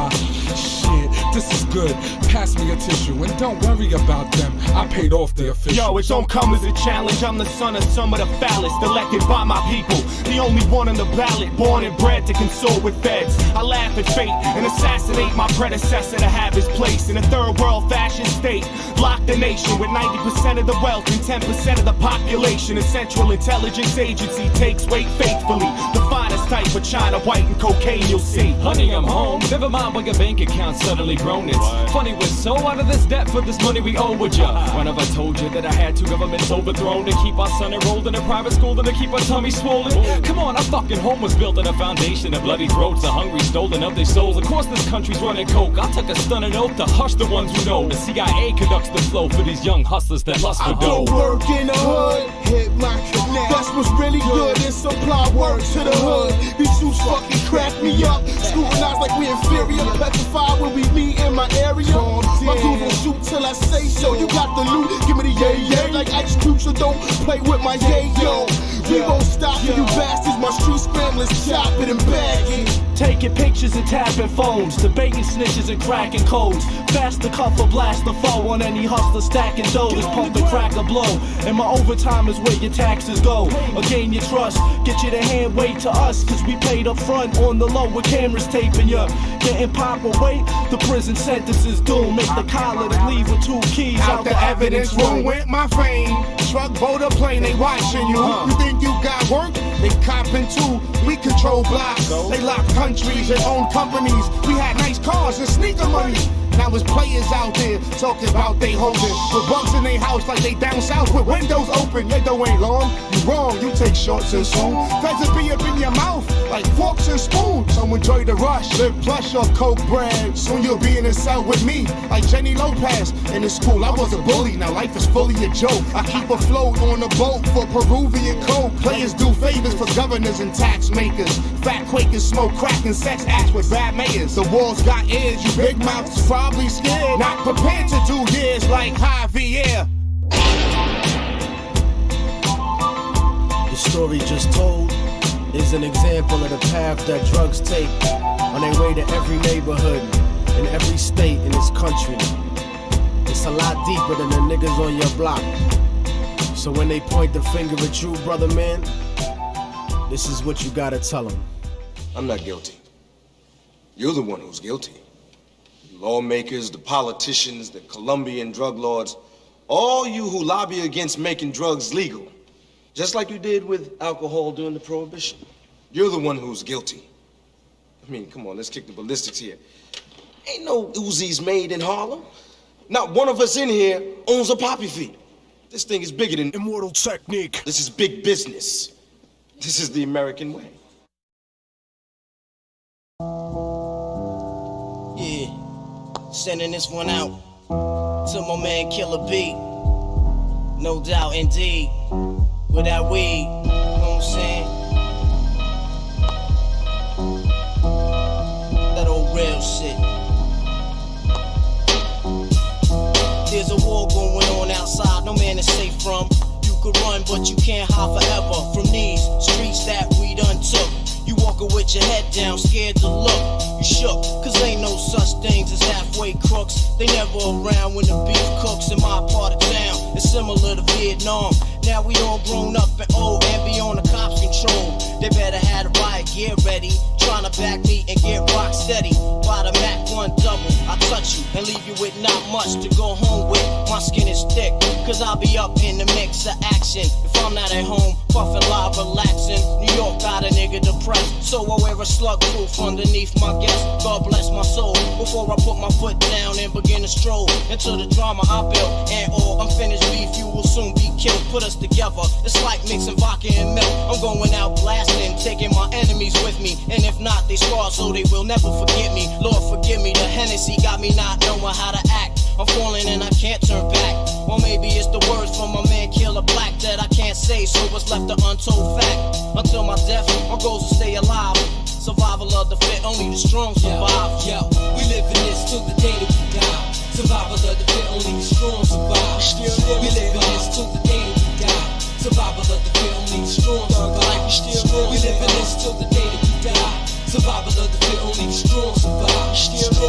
shit, this is good, pass me a tissue, and don't worry about them, I paid off the official. Yo, it don't come as a challenge, I'm the son of some of the foulest, elected by my people, the only one on the ballot, born and bred to consort with feds. I laugh at fate and assassinate my predecessor to have his place in a third world fashion state. Lock the nation with 90% of the wealth and 10% of the population. A Central Intelligence Agency takes weight faithfully. The finest type of China white and cocaine you'll see. Honey, I'm home. Never mind when your bank account suddenly grown. It's funny, we're so out of this debt for this money we owe with ya. When have I told you that I had 2 governments overthrown to keep our son enrolled in a private school and to keep our tummy swollen? Come on, our fucking home was built on a foundation of bloody throats, the hungry stolen of their souls. Of course this country's running coke. I took a stunning oath to hush the ones who know. The CIA conducts the flow for these young hustlers that lust for dough. I go work in the hood, hit my connect. That's what's really good and supply work to the hood. These suits fucking crack me up, scrutinized like we inferior, petrified 5 when we meet in my area. My crew gon' shoot till I say so. You got the loot, give me the yay. Like Ice Cube, so don't play with my yayo. We won't stop for you bastards. My street scramblers, chop it and bag it. Taking pictures and tapping phones, debating snitches and cracking codes. Fast the cuff or blast the foe on any hustler stacking dough. Just pump the crack or blow. And my overtime is where your taxes go. Or gain your trust, get you to hand wait to us. Cause we paid up front on the low with cameras taping ya. Getting pop away, the prison sentence is doomed. Make the collar to leave with 2 keys out the evidence room. Went my fame, truck, boat, or plane, they watching you. You think you got work? They copping too. We control blocks, they lock countries, they own companies. We had nice cars and sneaker money. Now there's players out there talking about they holding with bugs in their house like they down south with windows open. Your dough ain't long, you wrong, you take shorts and soon. Feds will be up in your mouth like forks and spoons. So enjoy the rush, live plush off coke bread. Soon you'll be in a cell with me like Jenny Lopez. In the school I was a bully, now life is fully a joke. I keep afloat on a boat for Peruvian coke. Players do favors for governors and tax makers. Fat Quakers smoke crack and sex acts with bad mayors. The walls got ears, you big mouths probably scared. Not prepared to do years like Javier. The story just told is an example of the path that drugs take on their way to every neighborhood in every state in this country. It's a lot deeper than the niggas on your block. So when they point the finger at you, brother man, this is what you gotta tell them. I'm not guilty. You're the one who's guilty. The lawmakers, the politicians, the Colombian drug lords, all you who lobby against making drugs legal, just like you did with alcohol during the Prohibition. You're the one who's guilty. I mean, come on, let's kick the ballistics here. Ain't no Uzis made in Harlem. Not one of us in here owns a poppy field. This thing is bigger than Immortal Technique. This is big business. This is the American way. Yeah, sending this one out to my man Killer B. No doubt, indeed. With that weed, you know what I'm saying? That old real shit. There's a war going on outside, no man is safe from. You could run, but you can't hide forever from these streets that we done took. You walking with your head down, scared to look. You shook, cause ain't no such things as halfway crooks. They never around when the beef cooks in my part of town. It's similar to Vietnam. Now we all grown up and old and be on the cops' control. They better have the riot gear ready, trying to back me and get rock steady. By the Mac 1 double, I touch you and leave you with not much to go home with. My skin is thick, cause I'll be up in the mix of action. If I'm not at home, puffin' live, relaxing. New York got a nigga depressed, so I wear a slug proof underneath my guest. God bless my soul, before I put my foot down and begin to stroll into the drama I built. And all unfinished beef, you will soon be killed. Put us together, it's like mixing vodka and milk. I'm going out blasting, taking my enemies with me. And if not, they scar so they will never forget me. Lord forgive me, the Hennessy got me not knowing how to act. I'm falling and I can't turn back. Or maybe it's the words from my man Killer Black that I can't say, so what's left an untold fact. Until my death, my goals to stay alive. Survival of the fit, only the strong survive. Yo, we live in this till the day that we die. Survival of the fit, only the strong survive. We live in this till the day that we die. Survival of the fit, only the strong survive. We live in this till the day that we die. Survival of the fit, only the strong survive.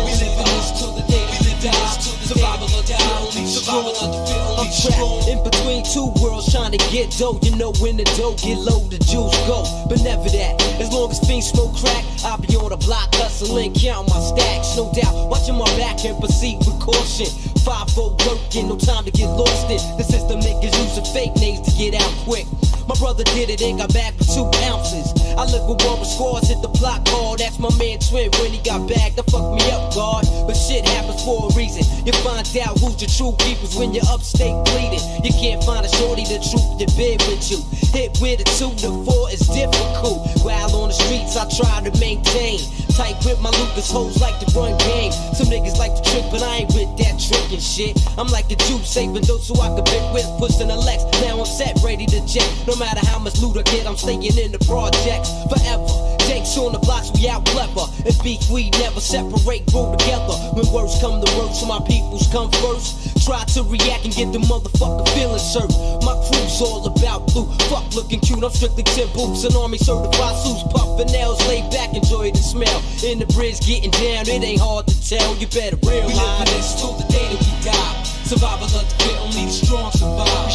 We live in this till the day that we die. Survival of the fit, only the strong survive. I'm trapped in between two worlds trying to get dough. You know when the dough get low, the juice go. But never that. As long as fiends smoke crack, I'll be on the block hustling, counting my stacks. No doubt, watching my back and proceed with caution. 5-4 working, no time to get lost in. The system niggas using fake names to get out quick. My brother did it and got back with 2 ounces. I live with one with scores, hit the block hard. That's my man Twin when he got back to fuck me up, God. But shit happens for a reason. You find out who's the true keepers when you're upstate bleeding. You can't find a shorty the truth to bed with you. Hit with a 2 to 4 is difficult. While on the streets I try to maintain. Tight with my Lucas hoes like to run game. Some niggas like to trick, but I ain't with that trickin' shit. I'm like a Jew saving those who I could pick with, pushing the Lex. Now I'm set, ready to jet. No matter how much loot I get, I'm staying in the projects forever. Jakes on the blocks, we out clever. And beef, we never separate, grow together. When words come to words, so my peoples come first. Try to react and get the motherfucker feeling served. My crew's all about blue, fuck looking cute. I'm strictly 10 boots and army certified suits. Puffin' nails, lay back, enjoy the smell. In the bridge, getting down, it ain't hard to tell. You better realize we live this till the day that we die. Survival of the fit, only the strong survive.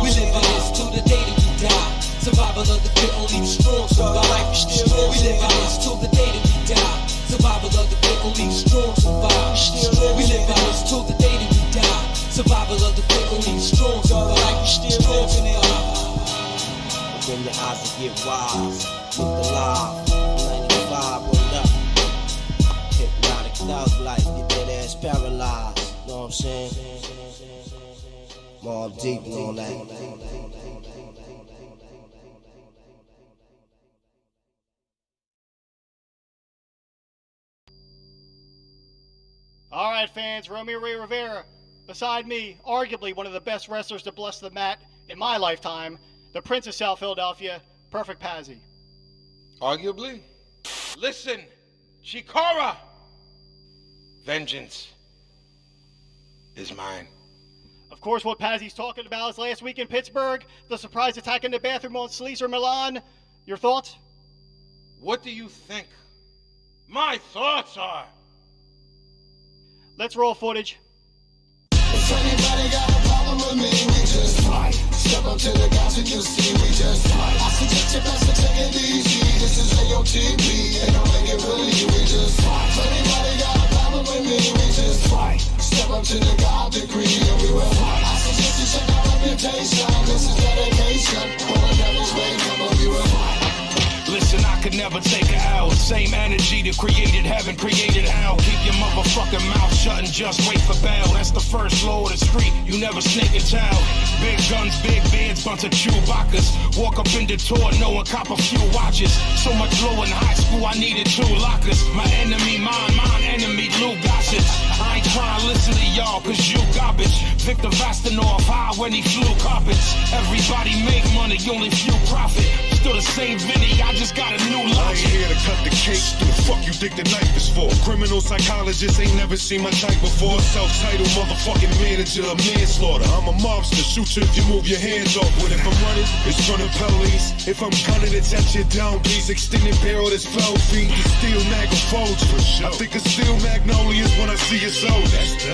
We live this till the day that we die. Survival of the fit, only the strong survive. We live this till the day that we die. Survival of the fit, only the strong survive. We live this till the day that we die. Survival of the fit, only the strong survive. Open your eyes and get wise. Look alive. 95, word up. Hypnotic thug life, get that ass paralyzed. Know what I'm saying? More deep and all that. All right, fans, Romeo Ray Rivera, beside me, arguably one of the best wrestlers to bless the mat in my lifetime, the Prince of South Philadelphia, Perfect Pazzy. Arguably? Listen, Chikara! Vengeance is mine. Of course, what Pazzy's talking about is last week in Pittsburgh, the surprise attack in the bathroom on Sleazer Milan. Your thoughts? What do you think my thoughts are? Let's roll footage. If anybody got a problem with me, we just fight. Step up to the guys and you see, we just fight. I suggest you best to take it easy. This is AOTP, and don't make it really, we just fight. If anybody got a problem with me, we just fight. Step up to the God degree, and we will fight. I suggest you check our reputation. This is dedication. All the devil's way, come on, we will fight. Listen, I could never take it out. Same energy that created heaven, created hell. Keep your motherfucking mouth shut and just wait for bail. That's the first law of the street, you never snake and tell. Big guns, big beds, bunch of Chewbaccas. Walk up in Detroit, knowing cop a few watches. So much low in high school, I needed 2 lockers. My enemy, mine enemy, Lou Gossett. I ain't trying to listen to y'all, cause you garbage. Victor Vastanov, high when he flew carpets. Everybody make money, only few profit. Still the same Vinny, I just got a new logic. I ain't here to cut the cake. Who the fuck you think the knife is for? Criminal psychologist ain't never seen my type before. Self-titled motherfucking manager of manslaughter. I'm a mobster, shoot you if you move your hands off. But if I'm running, it's from the police. If I'm gunning, it's at your down piece. Extended barrel that's 12 feet. The steel mag will fold you. I think a steel magnolias when I see your soul.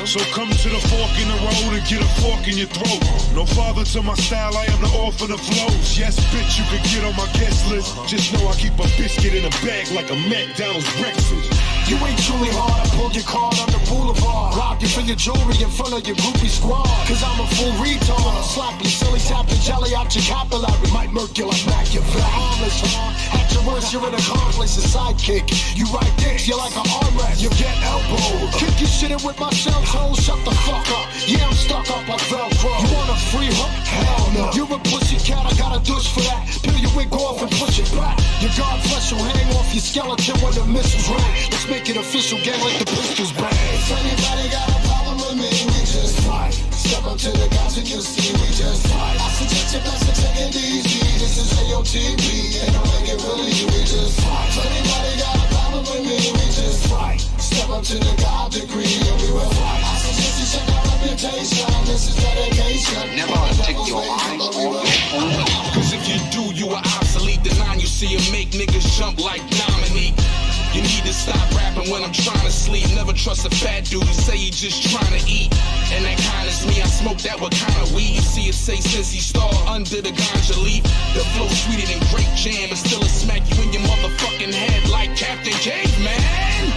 So come to the fork in the road and get a fork in your throat. No father to my style, I am the author of flows. Yes, bitch, you could get on my guest list. Just know I keep a biscuit in a bag like a McDonald's breakfast. You ain't truly hard, I pulled your card on the boulevard. Rock you for your jewelry in front of your groupie squad. Cause I'm a full retard. Slap you, silly, tap the jelly out your capillary. Might murk you like Machiavelli. Harmless, at your worst, you're an accomplice, a sidekick. You ride dicks, you're like an armrest. You get elbowed. Kick your shit in with my cell phone, shut the fuck up. Yeah, I'm stuck up like Velcro. You want a free hook? Hell no. You're a pussy cat, I got a douche for that. Peel your wig off and push it back. Your guard flesh will hang off your skeleton when the missiles rain. Let's make it official, gang like the pistols bang. If anybody got a problem with me, we just fight. Step up to the guys and you see, we just fight. I suggest you best to take it easy. This is AOTP, and don't make it really, we just fight. If anybody got a problem with me, we just fight. Step up to the God degree, and we will fight. I suggest you check our reputation. This is dedication. Never take your eyes off your phone. Cause if you do, you are obsolete. The 9 you see and make niggas jump like Dominique. You need to stop rapping when I'm trying to sleep. Never trust a fat dude who say he just trying to eat. And that kind is me, I smoke that what kind of weed. You see it say since he started under the ganja leaf. The flow sweeter than grape jam, and still a smack you in your motherfucking head like Captain Caveman.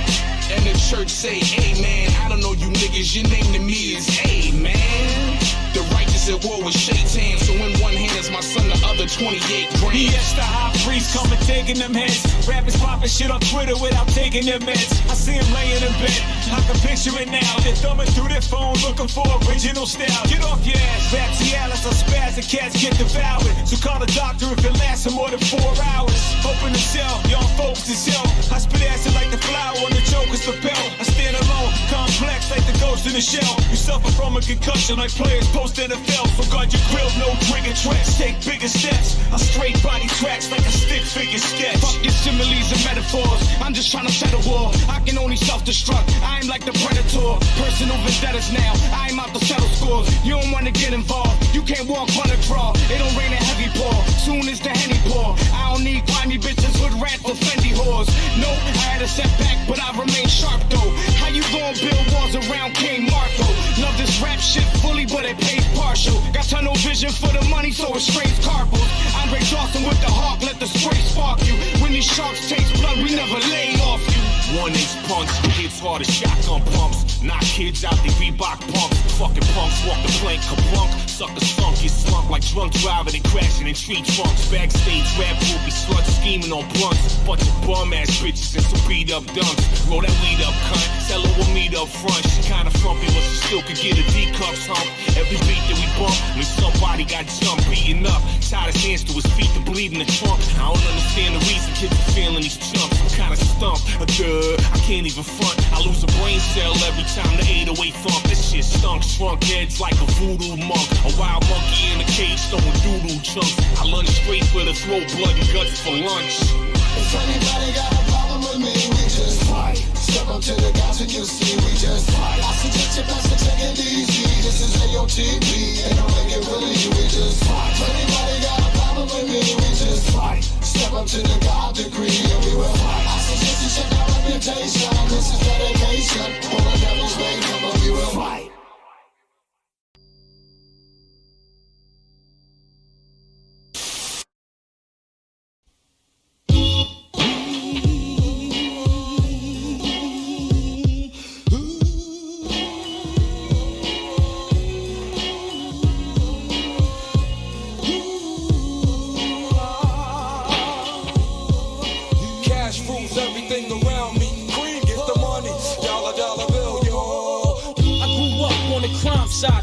And the church say, amen. I don't know you niggas, your name to me is Amen. The righteous at war with Shaitan, so in one hand is my son, the other 28 grams. Yes, the high priest coming taking them hits. Rappers popping shit on Twitter without taking their meds. I see him laying in bed, I can picture it now. They're thumbing through their phone looking for original style. Get off your ass, rap Cialis, I spaz and cats get devoured. So call the doctor if it lasts for more than 4 hours. Open the cell, young folks is yo. I spit acid like the flower on the Joker's lapel. I stand alone, complex like the ghost lost in a shell. You suffer from a concussion like players post NFL. So guard your grill, no drinking tracks. Take bigger steps. I straight body tracks like a stick figure sketch. Fuck your similes and metaphors. I'm just trying to settle war. I can only self-destruct. I am like the predator. Personal vendettas now. I am out to settle scores. You don't want to get involved. You can't walk on a draw. It don't rain a heavy pour. Soon as the Henny pour. I don't need grimy bitches with rats or Fendi whores. No, I had a setback, but I remain sharp though. How you gon' build walls around King Marco? Love this rap shit fully, but it pays partial. Got tunnel vision for the money, so it strains carpals. Andre Dawson with the hawk, let the spray spark you. When these sharks taste blood, we never lay off you. 1-inch punch, hits hard as shotgun pumps. Knock kids out, they Reebok pumps. Fucking punks, walk the plank, kaplunk. Sucker sunk, get slunk like drunk driving and crashing in tree trunks. Backstage rap groupie sluts scheming on blunts. Bunch of bum ass bitches and some beat up dunks. Roll that weed up, cunt. Tell her we'll meet up front. She kinda frumpy, but she still could get a D-cups hump. Every beat that we bump, when somebody got jumped, beaten up. Tied his hands to his feet to bleed in the trunk. I don't understand the reason kids are feeling these chumps. I'm kinda stumped. I can't even front. I lose a brain cell every time the 808 thump. This shit stunk, shrunk heads like a voodoo monk. A wild monkey in a cage throwing doodoo chunks. I lunge straight for the throat, blood and guts for lunch. If anybody got a problem with me, we just fight. Step up to the guys and you see we just fight. I suggest you best to take it easy. This is AOTP, ain't no make it really, we just fight. If anybody got a problem with me, we just fight. Step up to the God degree and we will fight. I suggest you check our reputation. This is dedication. All the devils may come, but we will fight.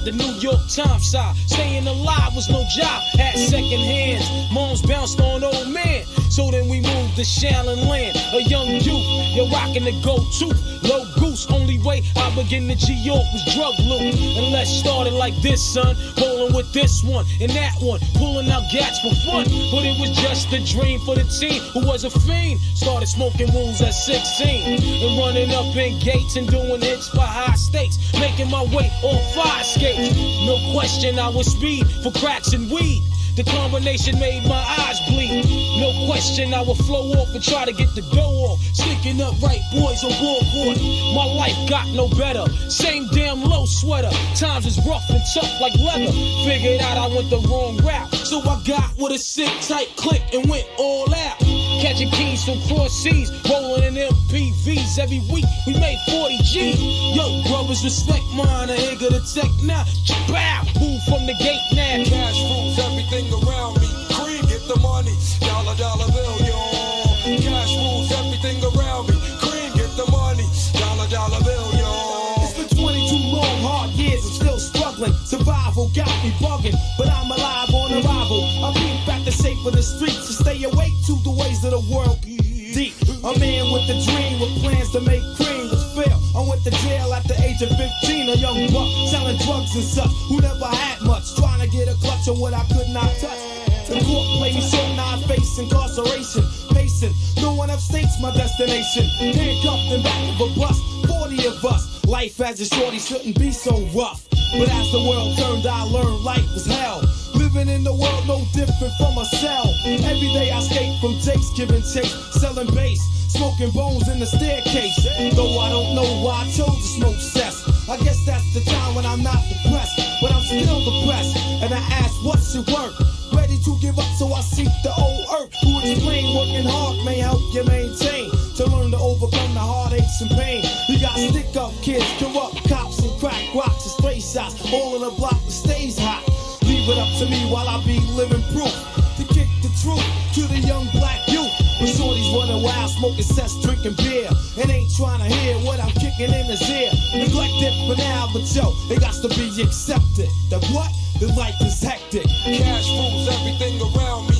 The New York Times side, staying alive was no job, had second hands. Moms bounced on old man, so then we moved to Shaolin Land. A young youth, you're rocking the go-to, low goose. Only way I begin to G-York was drug loot. And let's start it like this, son, rolling with this one and that one, pulling out gats for fun. But it was just a dream for the teen who was a fiend. Started smoking rules at 16 and running up in gates and doing hits for high stakes, making my way on fire skates. No question I was speed for cracks and weed. The combination made my eyes bleed. No question I would flow off and try to get the dough off. Sticking up right boys on board. My life got no better. Same damn low sweater. Times is rough and tough like leather. Figured out I went the wrong route, so I got with a sick tight click and went all out. Catching keys from cross seas, rolling in MPVs. Every week we made 40 G's. Yo, brothers respect mine. I ain't gonna tech now. Bow, move from the gate now. Cash rules everything around me. Cream, get the money. Dollar bill, yo. Cash rules everything around me. Cream, get the money. Dollar bill, yo. It's been 22 long, hard years. I'm still struggling. Survival got me bugging, but I'm alive on arrival. I beat back the shape of the streets to stay awake to the ways of the world. Deep, a man with a dream with plans to make cream was fail. I went to jail at the age of 15, a young buck selling drugs and such who never had much, trying to get a clutch of what I could not touch. The court played me short, now I face incarceration. Pacing, no one upstates my destination. Handcuffed in back of a bus, 40 of us. Life as a shorty shouldn't be so rough. But as the world turned, I learned life was hell. Living in the world no different from a cell. Every day I escape from takes, giving chase, selling bass, smoking bones in the staircase. Though I don't know why I chose to smoke cess. I guess that's the time when I'm not depressed, but I'm still depressed. And I ask, what's your work? Ready to give up, so I seek the old earth, who explain working hard may help you maintain. To learn to overcome the heartaches and pain. You got stick up kids, corrupt cops and crack rocks and stray shots. All in the block that stays hot. Leave it up to me while I be living proof. To kick the truth to the young black youth. When shorties running wild, smoking cess, drinking beer, and ain't trying to hear what I'm kicking in his ear. Neglected for now, but yo, it got to be accepted. That what? The life is hectic. Cash rules everything around me.